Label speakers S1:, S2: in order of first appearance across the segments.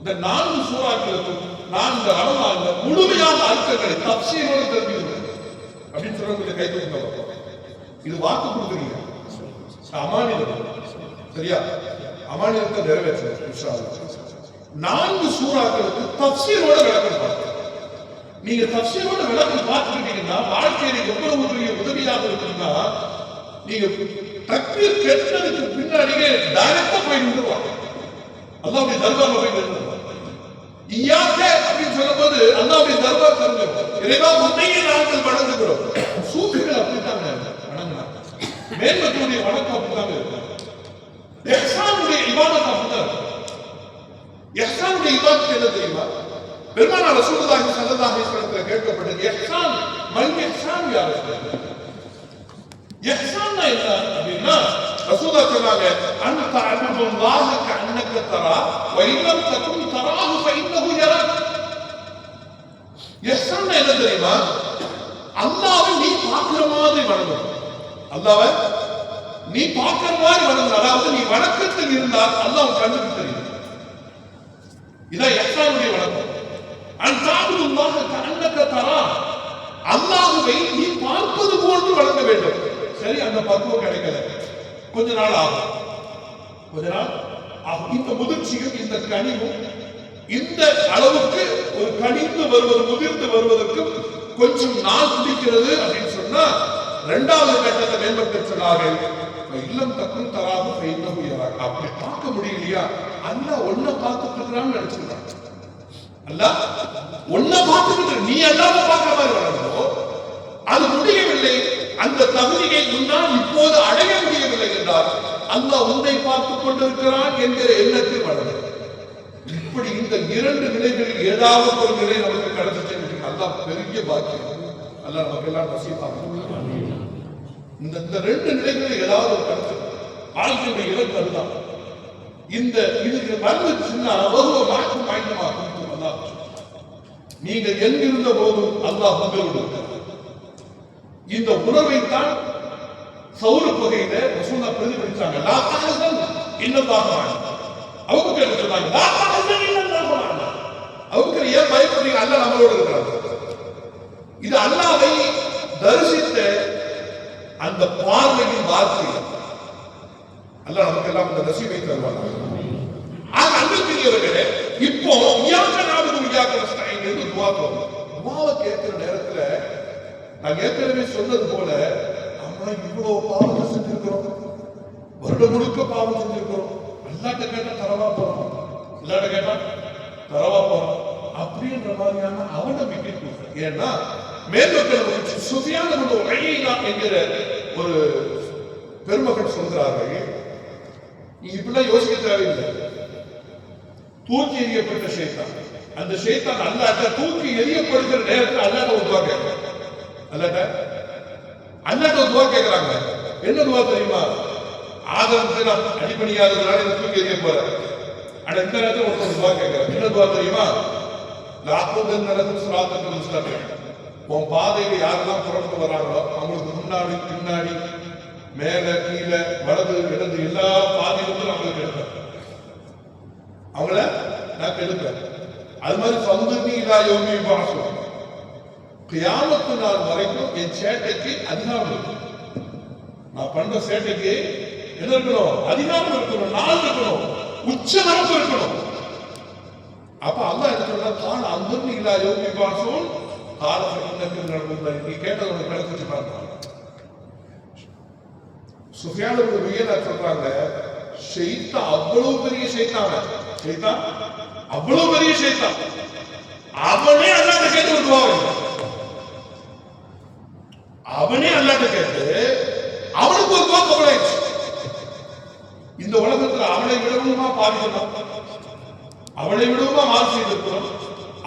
S1: இந்த 4 சூறாக்களுக்கும் நான் இந்த ரமலான்ல முழுமையான அர்த்தங்களை தப்சீரோடு தெரிஞ்சுக்கிறேன் அப்படின்னு சொல்ல கொஞ்சம் கை தூக்க. இது வாக்கு கொடுக்குறீங்க, அமானிதம். சரியா? அமானிதத்தை நிறைவேற்ற இன்ஷா அல்லாஹ் 4 சூறாக்களுக்கு தப்சீரோட விளக்கம் பார்க்க. நீங்க தப்சீரோட விளக்கம் பார்த்துக்கிட்டீங்கன்னா வாழ்க்கையில எவ்வளவு பெரிய உதவியாக இருக்குன்னா, நீங்க தக்பீர் கேட்டதுக்கு பின்னாடியே டைரக்டா போய் நின்றுவாங்க. அல்லாஹ்வுடைய தர்பார்ல போய் நின்றுவாங்க. இய்யாக அப்படின்னு சொல்லும்போது அல்லாஹ்வுடைய தர்பார் தெரிஞ்சிடும். இறைவா உன்னையே நாங்கள் வணங்குகிறோம். சூஃபிகள் அப்படித்தாங்க வணங்குறாங்க. மேல்மத்துடைய வணக்கம் அப்படித்தாங்க இருக்கு. இஹ்சானுடைய இபாதத் அப்படித்தான் இருக்கு. இஹ்சானுடைய இபாதத் என்ன தெரியுமா? பெருமானார் ரசூலுல்லாஹி ஸல்லல்லாஹு அலைஹி வஸல்லம் கேட்கப்பட்டது, இஹ்சான் மல் இஹ்சான் யா ரசூலல்லாஹ். இஹ்சான் என்ன அப்படின்னா ரசூலுல்லாஹ் சொன்னாங்க, அன்த அபுதுல்லாஹ கஅன்னக தரா வ இல்லம் தகுன் தராஹு ஃபஇன்னஹு யராக். இஹ்சான் என்ன தெரியுமா? அல்லாஹ்வை நீ பார்க்கிற மாதிரி வணங்கணும். அல்லாஹ்வை நீ பார்க்கிற மாதிரி வணங்கணும். அதாவது நீ வணக்கத்தில் இருந்தால் அல்லாஹ் கண்ணுக்கு தெரியும். இதான் இஹ்சானுடைய வணக்கம். அன்த அபுதுல்லாஹ கஅன்னக தரா, அல்லாஹ்வை நீ பார்ப்பது போன்று வணங்க வேண்டும். சரி, அந்த பக்குவம் கிடைக்கல, கொஞ்ச நாள் ஆகும். கொஞ்ச நாள் ஆகும். இந்த முதிர்ச்சியும் இந்த கனிவும் இந்த அளவுக்கு ஒரு கனிந்து வருவது, முதிர்ந்து வருவதற்கு கொஞ்சம் நாள் பிடிக்கிறது அப்படின்னு சொன்னா, 2வது கட்டத்தை மேம்படுத்த சொன்னார்கள். இல்லம் தக்கும் தராது இன்னும் அப்படி பார்க்க முடியலையா? அல்லாஹ் ஒன்ன பார்த்துட்டு இருக்கிறான்னு நினைச்சிருக்காங்க. அல்லாஹ் ஒன்ன பார்த்துட்டு, நீ அல்லாஹ்வை பார்க்கிற மாதிரி வளரணும். அது முடியவில்லை. அந்த தகுதியை உன்னால் இப்போது அடைய முடியவில்லை என்றால் அல்லாஹ் உன்னை பார்த்துக் கொண்டிருக்கிறான் என்கிற எண்ணத்தில் வளரும். இப்படி இந்த 2 நிலைகளில் ஏதாவது ஒரு நிலை நமக்கு கிடைச்சிச்சு. அல்லாஹ் பெரிய பாக்கியம். அல்லாஹ் நமக்கு எல்லாம் நசீபாக்கும். இந்த 2 நிலைகளில் ஏதாவது ஒரு கருத்து வாழ்க்கையுடைய இலக்கு அதுதான். இந்த இதுக்கு வந்துச்சுன்னா ஒரு மாற்றம் வாய்ந்தமா கொடுக்கும். அல்லாஹ் நீங்க எங்கிருந்த போதும் அல்லாஹ் உங்களோடு இருக்கிறார். இந்த உணர்வைத்தான் சௌர பகையில ரசூலுல்லாஹ் பிரதிபலிச்சாங்க. லா தஹஸன் இன்னல்லாஹு மஅனா. அபூபக்கர் சொன்னாங்க, லா தஹஸன் இன்னல்லாஹு மஅனா. அபூபக்கர் ஏன் பயப்படுறீங்க? அல்லாஹ் நம்மளோட இருக்கிறார். இது அல்லாஹ்வை தரிசித்த அந்த பார்வையின் வார்த்தை. அல்லாஹ் நமக்கு எல்லாம் இந்த நசீபை தருவாங்க. ஆக அன்பிற்குரியவர்களே, இப்போ இய்யாக நஅபுது வ இய்யாக நஸ்தஈன் என்று துஆ கேட்கிறோம். துஆவை கேட்கிற நேரத்துல நான் ஏற்கனவே சொன்னது போல, நம்ம இவ்வளவு பாவத்தை செஞ்சிருக்கிறோம், வருடம் முழுக்க பாவம் செஞ்சிருக்கிறோம். அல்லாஹ்ட்ட கேட்டா தரவா போறோம், அல்லாஹ்ட்ட கேட்டா தரவா போறோம் அப்படின்ற மாதிரியான அவநம்பிக்கை கொடுக்கும். ஏன்னா மேல்மக்கள் சுஃபியான் இப்னு உயைனா என்கிற ஒரு பெருமகன் சொல்கிறார்கள், நீங்க இப்படிலாம் யோசிக்க தேவையில்லை. தூக்கி எறியப்பட்ட ஷைத்தான், அந்த ஷைத்தான் அல்லாஹ்ட்ட தூக்கி எறியப்படுகிற நேரத்தில் அல்லாஹ்ட்ட ஒரு துஆ கேட்கிறாங்க. அல்லாஹ்ட்ட துஆ கேக்குறாங்க. என்ன துஆ தெரியுமா? ஆதரவுக்கு நான் அடிபணியாததுனால இந்த தூக்கி எறிய போறேன். ஆனா இந்த நேரத்துல ஒரு துஆ கேக்குறாங்க. என்ன துஆ தெரியுமா? லாக்குதன் நலது ஸிராத்தல் முஸ்தகீம். உன் பாதையில யாரெல்லாம் புறப்பட்டு வராங்களோ அவங்களுக்கு முன்னாடி பின்னாடி மேல கீழே வலது இடது எல்லா பாதையிலும் நான் உங்களுக்கு எடுப்பேன், அவங்கள நான் கெடுப்பேன். அது மாதிரி ஃபந்துர்னி இலா யௌமி யுபஅஸூன். கியாமத்து நாள் வரைக்கும் என் சேட்டைக்கு அதிகாரம் இருக்கும். நான் பண்ற சேட்டைக்கு என்ன இருக்கணும்? அதிகாரம் இருக்கணும், நாள் இருக்கணும், உச்ச வரம்பு இருக்கணும். அப்ப அல்லாஹ் என்ன சொல்றான்? கால அந்துர்னி இலா யௌமி யுபஅஸூன் கால ஃபஇன்னக நடந்து. நீ கேட்டதோட கணக்கு பாருங்க. சுஃபியான் இப்னு உயைனா சொல்றாங்க, ஷைத்தான் அவ்வளவு பெரிய ஷைத்தான், ஷைத்தான் அவ்வளவு பெரிய ஷைத்தான், அவனே அல்லாஹ்ட்ட கேட்டு ஒரு துஆ வைக்கிறான். அவனே அல்லாஹ்ட்ட கேட்டு அவனுக்கு ஒரு துஆ கபூலாயிடுச்சு. இந்த உலகத்துல அவனை விடவுமா பாவிக்கிறோம், அவனை விடவுமா மாறு செய்திருக்கிறோம்,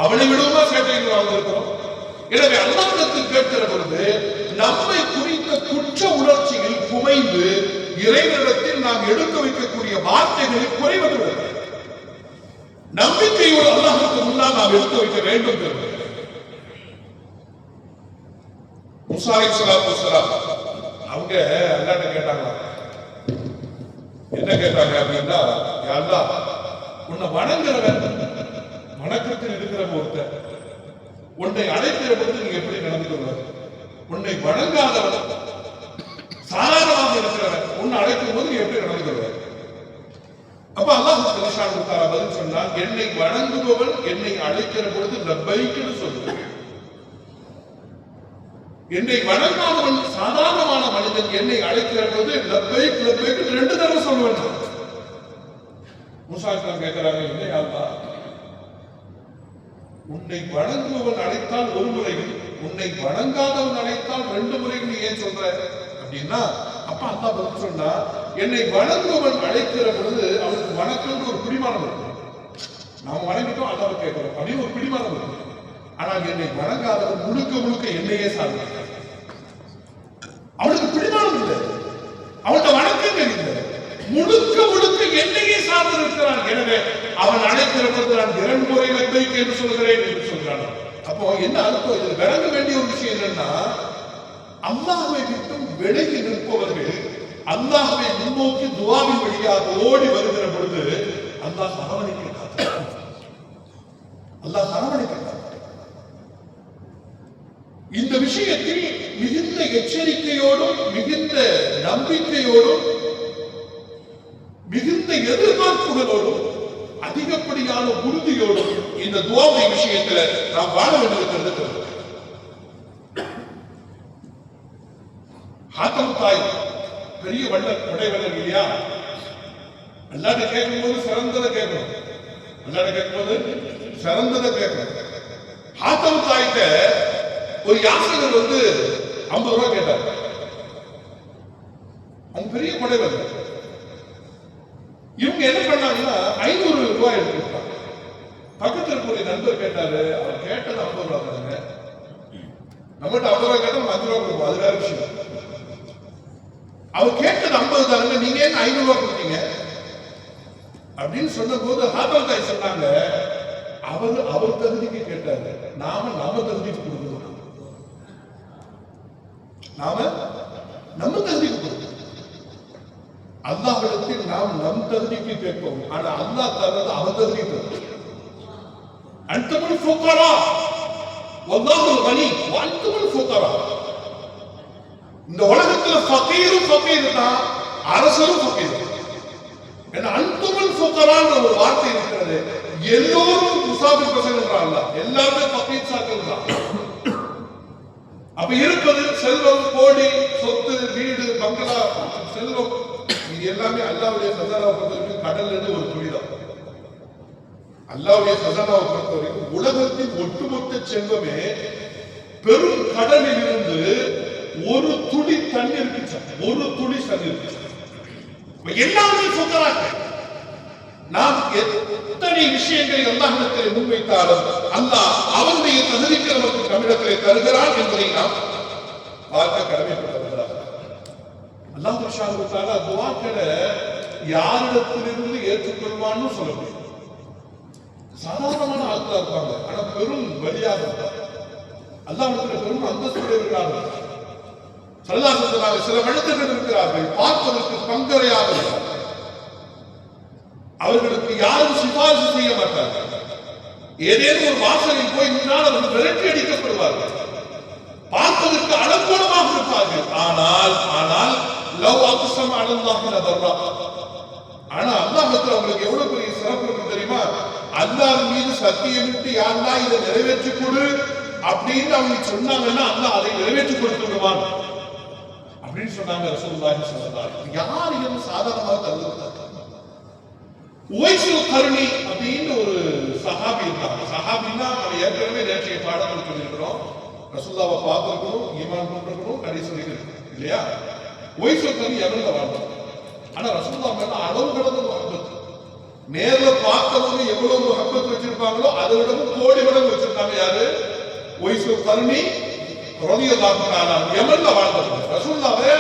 S1: அவனை விடவுமா சேட்டைகள் வாழ்ந்திருக்கிறோம். எனவே அல்லாஹ்விடத்தில் கேட்கிற பொழுது நம்மை குறித்த குற்ற உணர்ச்சியில் குமைந்து இறைவனிடத்தில் நாம் எடுக்க வைக்கக்கூடிய வார்த்தைகளில் குறைவது நம்பிக்கையோடு அல்லாஹ்வுக்கு முன்னால் நாம் எடுத்து வைக்க வேண்டும். மூசா அலைஹிஸ்ஸலாத்து வஸ்ஸலாம் அவங்க அல்லாஹ்ட்ட கேட்டாங்க. என்ன கேட்டாங்க அப்படின்னா, யா அல்லாஹ், உன்னை வணங்குறவன் வணக்கத்தில் இருக்கிற ஒருத்தர் உன்னை அழைக்கிற பொழுது நீங்க எப்படி நடந்து கொள்வார்? உன்னை வணங்காதவர் சாதாரணமாக இருக்கிறவர் உன்னை அழைக்கும் போது நீ எப்படி நடந்து கொள்வார்? அப்ப அல்லாஹ் ஜல்ஷானஹு தஆலா பதில் சொன்னான், என்னை வணங்குபவன் என்னை அழைக்கிற பொழுது லப்பைக்னு சொல்லுவார். என்னை வணங்காதவன் சாதாரணமான மனிதன் என்னை அழைக்கிற பொழுது லப்பைக் லப்பைக் 2 தடவை சொல்லுவான். மூசா கேட்கிறாங்க, இல்லை அல்லாஹ், உன்னை வணங்குபவன் அழைத்தால் ஒரு முறையும் உன்னை வணங்காதவன் அழைத்தால் 2 முறையும் நீ ஏன் சொல்ற அப்படின்னா, அப்ப அல்லாஹ் பதில் சொன்னா, என்னை வணங்குபவன் அழைக்கிற பொழுது அவனுக்கு வணக்கம் ஒரு பிடிமானம் இருக்கு. நாம வணங்கிட்டோம் அல்லாஹ் கேட்கிறோம் அப்படின்னு ஒரு பிடிமானம் இருக்கு. ஆனால் என்னை வணங்காதவன் முழுக்க முழுக்க என்னையே சார்ந்திருக்கான். அவனுக்கு பிடிமானம் இல்லை, அவன்கிட்ட வணக்கம் இல்லை, முழுக்க முழுக்க என்னையே சார்ந்திருக்கிறான். எனவே அவன் அழைக்கிற பொழுது நான் 2 முறை லப்பைக் என்று சொல்கிறேன் என்று சொல்கிறான். அப்போ என்ன அர்த்தம்? இதில் விளங்க வேண்டிய ஒரு விஷயம் என்னன்னா, அல்லாஹ்வை விட்டும் விலகி நிற்பவர்கள் அல்லாஹ்வை முன்னோக்கி துஆவின் வழியாக ஓடி வருகிற பொழுது அல்லாஹ் அரவணைக்கிறான். அல்லாஹ் அரவணைக்கிறான். இந்த விஷயத்தில் மிகுந்த எச்சரிக்கையோடும் மிகுந்த நம்பிக்கையோடும் மிகுந்த எதிர்பார்ப்புகளோடும் அதிகப்படியான உறுதியோடும் இந்த துஆவுடைய விஷயத்துல நாம் வாழ வேண்டியிருக்கிறது. ஹாத்தம் தாய் பெரிய உடைவல்லர் இல்லையா? அல்லாஹ்ட்ட கேட்கும்போது சிறந்ததை கேட்கணும். அல்லாஹ்ட்ட கேட்கும்போது சிறந்ததை கேட்கணும். ஹாத்தம் தாய்கிட்ட ஒரு யாசகர் 50 ரூபாய் கேட்டார். அவங்க பெரிய கொடைவல்லர். இவங்க என்ன பண்ணாங்கன்னா 500 ரூபாய் எடுத்துட்டாங்க. பக்கத்தில் இருக்கிற நண்பர் கேட்டாரு, அவர் கேட்டது 50 ரூபாய் தாங்க. நம்மகிட்ட 50 ரூபாய் கேட்டா 5 ரூபாய் கொடுப்போம், அது வேற விஷயம். அவர் கேட்டது 50 தாங்க, நீங்க ஏன் 500 ரூபாய் கொடுத்தீங்க அப்படின்னு சொன்ன போது ஹாத்தம் தாய் சொன்னாங்க, அவர் தகுதிக்கு கேட்டாரு, நாம நம்ம தகுதிக்கு கொடுக்கணும். நாம நம்ம தகுதிக்கு கொடுக்கணும். அல்லாஹ்விடத்தில் நாம் நம் தகுதிக்கு கேட்போம். ஆனா அல்லாஹ் தர்றது அவன் தகுதிக்கு தரும். அன்துமுல் ஃபுகரா வல்லாஹுல் கனி வஅன்துமுல் ஃபுகரா. இந்த உலகத்துல ஃபகீரும் ஃபகீர் தான், அரசரும் ஃபகீர். ஏன்னா அன்துமுல் ஃபுகரான்ற ஒரு வார்த்தை இருக்கிறது. எல்லோரும் முசாபிர் பசங்கன்றாங்க, எல்லாருமே ஃபகீர் சாக்கள் தான். அப்ப இருப்பது செல்வம், கோடி, சொத்து, வீடு, பங்களா, செல்வம், இது எல்லாமே அல்லாஹ்வுடைய கஸானாவை பொறுத்தவரைக்கும் கடல்ல இருந்து ஒரு துளி தான். அல்லாஹ்வுடைய கஸானாவை பொறுத்தவரைக்கும் உலகத்தின் ஒட்டுமொத்த செல்வமே பெரும் கடலில் இருந்து ஒரு துளி தண்ணீருக்கு, ஒரு துளி தண்ணீருக்கு. எல்லாமே ஃபுகராக்கள். நாம் எத்தனை விஷயங்களை அல்லாஹ்விடத்தில் முன்வைத்தாலும் அல்லாஹ் அவனுடைய தகுதிக்கு நமக்கு நம்மிடத்திலே தருகிறான் என்பதை நாம் பார்க்க கடமைப்பட்டிருக்கிறார். அல்லாஹ் சுப்ஹானஹு வ தஆலா துஆக்களை யாரிடத்திலிருந்து ஏற்றுக்கொள்வான்னு சொல்ல முடியும். சாதாரணமான ஆட்களா இருப்பாங்க, ஆனா பெரும் வழியாக இருப்பாங்க. அல்லாஹ்விடத்தில் பெரும் அந்தஸ்துடையவர்களாக இருப்பாங்க. ஸல்லல்லாஹு அலைஹி வஸல்லம் சில மனிதர்கள் இருக்கிறார்கள், பார்ப்பதற்கு பங்கரையாக இருக்கிறார்கள். அவர்களுக்கு யாரும் சிபாரிசு செய்ய மாட்டார்கள். ஏதேனும் ஒரு வாசலில் போய் நின்றால் அவர்கள் விரட்டி அடிக்கப்படுவார்கள். பார்ப்பதற்கு அலங்கோலமாக இருப்பார்கள். ஆனால் லவ் அக்ஸம அலல்லாஹி லபர்ரா. ஆனா அல்லாஹ்வுக்கு அவங்களுக்கு எவ்வளவு பெரிய சிறப்பு இருக்கு தெரியுமா? அல்லாஹ் மீது சத்தியமிட்டு யா அல்லாஹ் இதை நிறைவேற்றி கொடு அப்படின்னு அவங்க சொன்னாங்கன்னா அல்லாஹ் அதை நிறைவேற்றி கொடுத்து விடுவான் அப்படின்னு சொன்னாங்க ரசூலுல்லாஹி ஸல்லல்லாஹு அலைஹி வஸல்லம். யார் இது சாதாரணமாக தருவது? உவைசுல் கர்னி அப்படின்னு ஒரு சஹாபி இருக்காங்க. சஹாபின்னா நம்ம ஏற்கனவே நேற்றைய பாடத்தில் சொல்லியிருக்கிறோம். ரசூலுல்லாஹ்வை பார்த்திருக்கணும், ஈமான் கொண்டிருக்கணும், கடைசி வரைக்கும் இல்லையா? உவைசுல் கர்னி யமன்ல வாழ்ந்தாங்க. ஆனா ரசூலுல்லாஹ் மேல அளவு கடந்த முஹப்பத். நேர்ல பார்த்தவங்க எவ்வளவு முஹப்பத் வச்சிருப்பாங்களோ அதை விடவும் கோடி மடங்கு வச்சிருந்தாங்க. யாரு? உவைசுல் கர்னி ரலியல்லாஹு தஆலா யமன்ல வாழ்ந்தாங்க. ரசூலுல்லாஹ்வை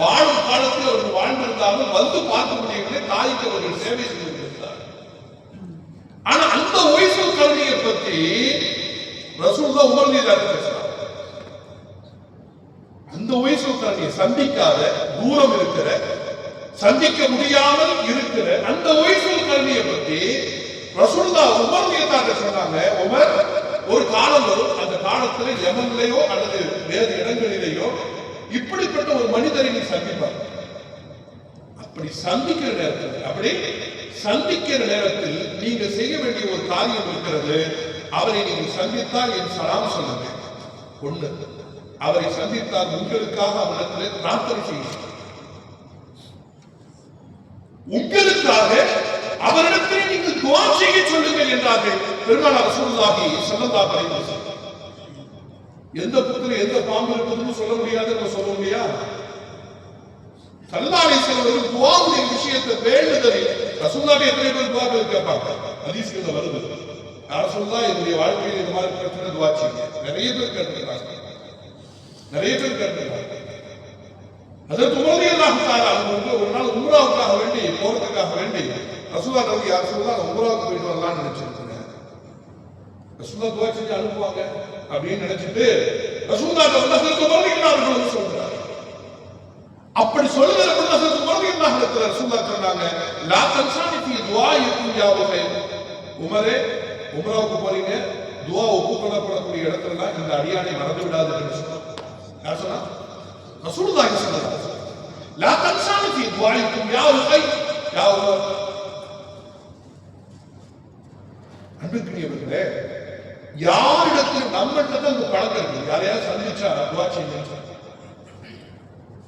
S1: வாழும் காலத்தில் அவர்கள் வாழ்ந்திருந்தாலும் வந்து பார்க்க முடியவில்லை. தாய்க்கு அவர்கள் சேவை செய்து. ஆனா அந்த உவைசுல் கர்னியை பத்தி ரசூலுல்லாஹ் உமர் மீது பேசுறாங்க. அந்த உவைசுல் கர்னியை சந்திக்காத, தூரம் இருக்கிற, சந்திக்க முடியாமல் இருக்கிற அந்த உவைசுல் கர்னியை பத்தி ரசூலுல்லாஹ் உமர் மீது சொன்னாங்க, காலத்துல யமன்லயோ அல்லது வேறு இடங்களிலேயோ இப்படிப்பட்ட ஒரு மனிதரை நீ சந்திப்பார். அப்படி சந்திக்கிற நேரத்தில் நீங்க செய்ய வேண்டிய ஒரு காரியம் இருக்கிறது. அவரை நீங்கள் சந்தித்தால் என் சலாம் சொல்லுங்க. ஒண்ணு, அவரை சந்தித்தால் உங்களுக்காக அவரிடத்தில் பிரார்த்தனை செய்யுங்கள். உங்களுக்காக அவரிடத்தில் நீங்கள் துஆ செய்ய சொல்லுங்கள் என்றார்கள் பெருமானார் ரசூலுல்லாஹி ஸல்லல்லாஹு அலைஹி வஸல்லம். எந்த புத்துல எந்த பாம்பு இருக்குதுன்னு சொல்ல முடியாது, நம்ம சொல்ல முடியாது. ஸல்லல்லாஹு அலைஹி வஸல்லம் துஆவுடைய விஷயத்தை வேண்டுதலில் ரசூலுல்லாஹி எத்தனை பேர் துஆ கேட்பாங்க? ஹதீஸ்ல வருது, யா ரசூலுல்லாஹ் என்னுடைய வாழ்க்கையில் இந்த மாதிரி பிரச்சனை துஆ செய்யுங்க. நிறைய பேர் கேட்டிருக்காங்க. ஹஜ்ரத் உமர் ரலியல்லாஹு தஆலா ஒரு நாள் உம்ராவுக்காக வேண்டி போறதுக்காக வேண்டி ரசூலுல்லாஹ் நபி யா ரசூலுல்லாஹ் உம்ராவுக்கு போயிட்டு வரலாம்னு நினைச்சிருக்காங்க. ரசூலுல்லாஹ் துஆ செஞ்சு அனுப்புவாங்க அப்படின்னு நினைச்சிட்டு ரசூலுல்லாஹ் ஹஜ்ரத் உமர் ரலியல்லாஹு அன்ஹு சொல்றாங்க. அப்படி சொல்லுகிற பொழுது ஹஜ்ரத் உமர் ரலியல்லாஹு அன்ஹு ரசூலுல்லாஹ் சொன்னாங்க, லா தன்சானி ஃபீ துஆயிக்கும் யா உஹைர். உமரே, உம்ராவுக்கு போறீங்க, துஆ ஒப்புக்கொள்ளப்படக்கூடிய இடத்துல இந்த அடியானை மறந்து விடாதீங்கன்னு சொன்னாங்க. யார் சொன்னா? ரசூலுல்லாஹி ஸல்லல்லாஹு அலைஹி வஸல்லம். லா தன்சானி ஃபீ துஆயிக்கும் யா உஹைர் யா உமர். அன்புக்குரியவர்களே, யாரிடத்தில் நம்மகிட்ட தான் இந்த பழக்கம் இருக்கு. யாரையாவது சந்திச்சா துஆ செய்யுங்க.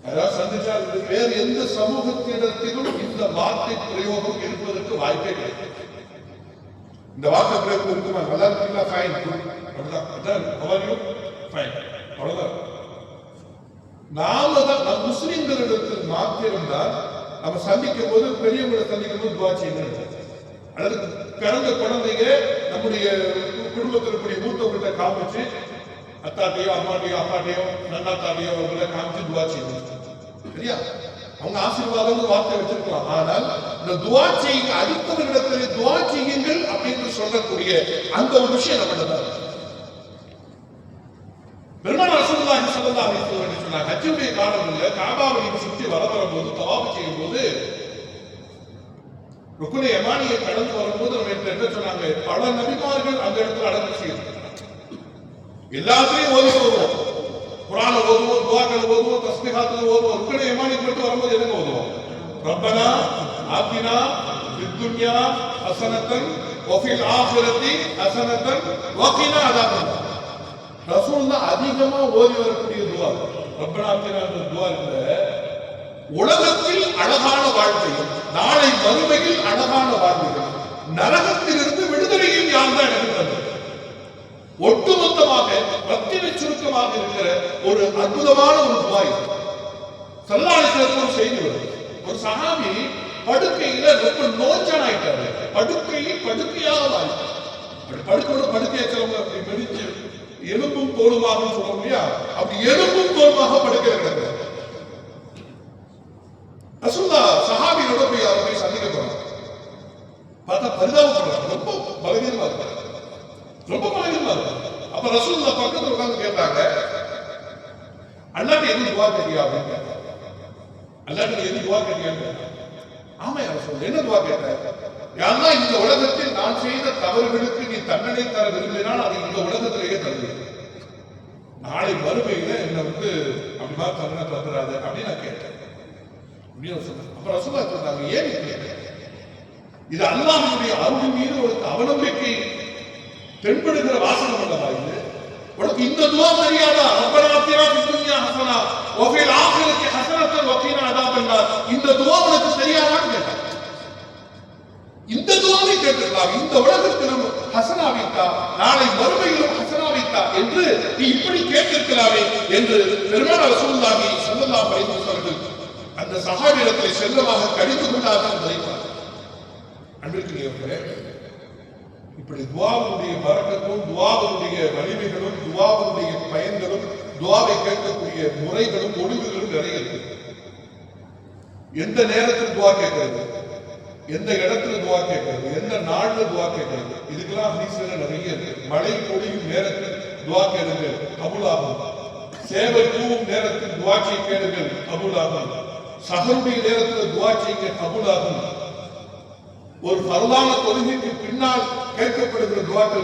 S1: யாராவது சந்திச்சா வேறு எந்த சமூகத்திடத்திலும் இந்த வார்த்தை பிரயோகம் இருப்பதற்கு வாய்ப்பே கிடையாது. இந்த வார்த்தை பிரயோகம் இருக்குமா? நல்லா இருக்கீங்களா? ஃபைன். அவ்வளவுதான். நாம தான் நம் முஸ்லிம்களிடத்தில் மாத்திரம்தான் நம்ம சந்திக்கும் போது, பெரியவங்களை சந்திக்கும் போது துஆ செய்யணும். அல்லது பிறந்த குழந்தைங்க நம்முடைய குடும்பத்தில் இருக்கக்கூடிய மூத்தவர்கிட்ட காமிச்சு, அத்தாட்டையோ அம்மாட்டையோ அப்பாட்டையோ நன்னாத்தாட்டையோ அவர்களை காமிச்சு துஆ செய்யணும். சரியா? அவங்க ஆசீர்வாதம் வார்த்தை வச்சிருக்கலாம். ஆனால் இந்த துஆ செய்யுங்க, அடுத்தவர்களிடத்தில் துஆ செய்யுங்கள் அப்படின்னு சொல்லக்கூடிய அந்த ஒரு விஷயம் நம்ம பெருமானார் ரசூலுல்லாஹி ஸல்லல்லாஹு அலைஹி வஸல்லம் சொன்னாங்க, ஹஜ்ஜுடைய காலங்களில் காபாவை சுற்றி வரும்போது தவாஃப் செய்யும் போது ருக்குனே யமானியை கடந்து வரும்போது நம்ம என்ன சொன்னாங்க? பல நபிமார்கள் அந்த இடத்துல அடக்கம் செய்யணும். எல்லாத்தையும் ஓதி வருவோம், குர்ஆனை ஓதுவோம், துஆக்களை ஓதுவோம், தஸ்பீஹாத்துகளை ஓதுவோம். ருக்குனே யமானிக்கு மட்டும் வரும்போது என்ன ஓதுவோம்? ரப்பனா ஆத்தினா ஃபித் துன்யா ஹஸனத்தன் வ ஃபில் ஆখিরাতি ஹஸனத்தன் வ கினா அஸாபன். ரசூலுல்லாஹ் அதிகமா ஓதி வரக்கூடிய துஆ ரப்பனா ஆத்தினா என்ற துஆ இருக்குல்ல, உலகத்தில் அழகான வாழ்க்கையும் நாளை மறுமையில் அழகான வாழ்க்கையும் நரகத்திலிருந்து விடுதலையும் யார் தான் எனக்கு தந்தது? ஒட்டுமொத்தமாக ரத்தின சுருக்கமாக இருக்கிற ஒரு அற்புதமான ஒரு துஆ இது. ஸல்லல்லாஹு அலைஹி வஸல்லம் செய்தி வருது, ஒரு சஹாபி படுக்கையில ரொம்ப நோஞ்சனாயிட்டாரு. படுக்கையாக வாழ்ந்தார். படுக்கையை சிலவங்க அப்படி மெதிச்சு எலும்பும் தோலுமாக சொல்ல முடியா, அப்படி எலும்பும் தோலுமாக படுக்கை கிடக்கிறார். ரசூலுல்லாஹ் சஹாபியோட போய் அவரை போய் சந்திக்க போறாங்க. பார்த்தா பரிதாபப்படுறாங்க, ரொம்ப பலவீனமா இருக்காரு. அப்ப ரசூலுல்லாஹ் பக்கத்துல உட்கார்ந்து கேட்டாங்க, அல்லாஹ்ட்ட எது துஆ கேட்டியா அப்படின்னு கேட்டாங்க. அல்லாஹ்ட்ட எது துஆ கேட்டியான்னு. ஆமா யா ரசூலுல்லாஹ், என்ன துஆ கேட்ட? யா அல்லாஹ், இந்த உலகத்தில் நான் செய்த தவறுகளுக்கு நீ தண்டனை தர விரும்பினால் அதை இந்த உலகத்திலேயே தருவேன். நாளை மறுமையில என்ன அப்படி மாதிரி தண்டனை தந்துடாது அப்படின்னு நான் கேட்டேன். அப்ப ரசூலுல்லாஹ் சொன்னாங்க, ஏன் இது அல்லாஹ்வுடைய அருள் மீது ஒரு அவநம்பிக்கை தென்படுகிற வாசகம் அல்லவா இது? உனக்கு இந்த துஆ தெரியாதா? ரப்பனா ஆத்தினா ஃபித் துன்யா ஹஸனா வ ஃபில் ஆখিরাতি ஹஸனத்தன் வ கினா அஸாபன்னார். இந்த துஆ உனக்கு தெரியாதான்னு கேட்டாங்க. இந்த துஆவை கேட்கலாம். இந்த உலகத்திலும் ஹஸனாவித்தா, நாளை மறுமையிலும் ஹஸனாவித்தா என்று நீ இப்படி கேட்டிருக்கலாமே என்று பெருமானார் ரசூலுல்லாஹி ஸல்லல்லாஹு அலைஹி வஸல்லம் அந்த சஹாபியிடத்தில் செல்லமாக கடிந்து கொண்டார்கள் என்பதை அன்பிற்குரியவர்களே, இப்படி துஆவுடைய பரக்கத்தும் துஆவுடைய வலிமைகளும் துஆவுடைய பயன்களும் துஆவை கேட்கக்கூடிய முறைகளும் ஒழுங்குகளும் நிறைய இருக்கு. எந்த நேரத்தில் துஆ கேட்கிறது, எந்த இடத்துல துஆ கேட்கிறது, எந்த நாள்ல துஆ கேட்கிறது, இதுக்கெல்லாம் ஹதீஸ்ல நிறைய இருக்கு. மழை பொழியும் நேரத்தில் துஆ கேளுங்கள் கபூலாகும். சேவை தூவும் நேரத்தில் துஆ கேளுங்கள் கபூலாகும். சஹருடைய நேரத்தில் துஆ செய்யுங்க கபூலாகும். ஒரு ஃபர்லான தொழுகைக்கு பின்னால் கேட்கப்படுகிற துஆக்கள்